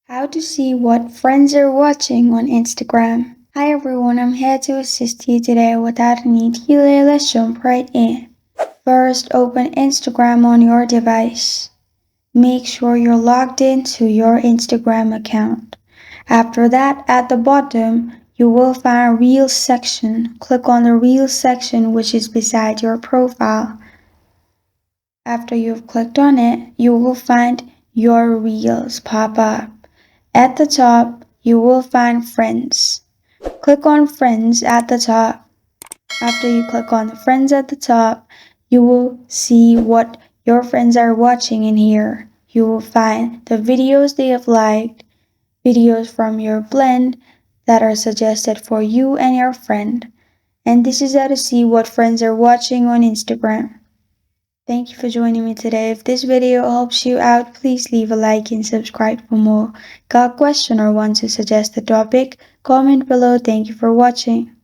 How to see what friends are watching on Instagram. Hi everyone, I'm here to assist you today without any delay. Let's jump right in. First, open Instagram on your device. Make sure you're logged into your Instagram account. After that, at the bottom, you will find Reels section. Click on the Reels section which is beside your profile. After you've clicked on it, you will find your Reels pop up. At the top, you will find Friends. Click on Friends at the top. After you click on the Friends at the top, you will see what your friends are watching in here. You will find the videos they have liked, videos from your blend that are suggested for you and your friend. And this is how to see what friends are watching on Instagram. Thank you for joining me today. If this video helps you out, please leave a like and subscribe for more. Got a question or want to suggest a topic? Comment below. Thank you for watching.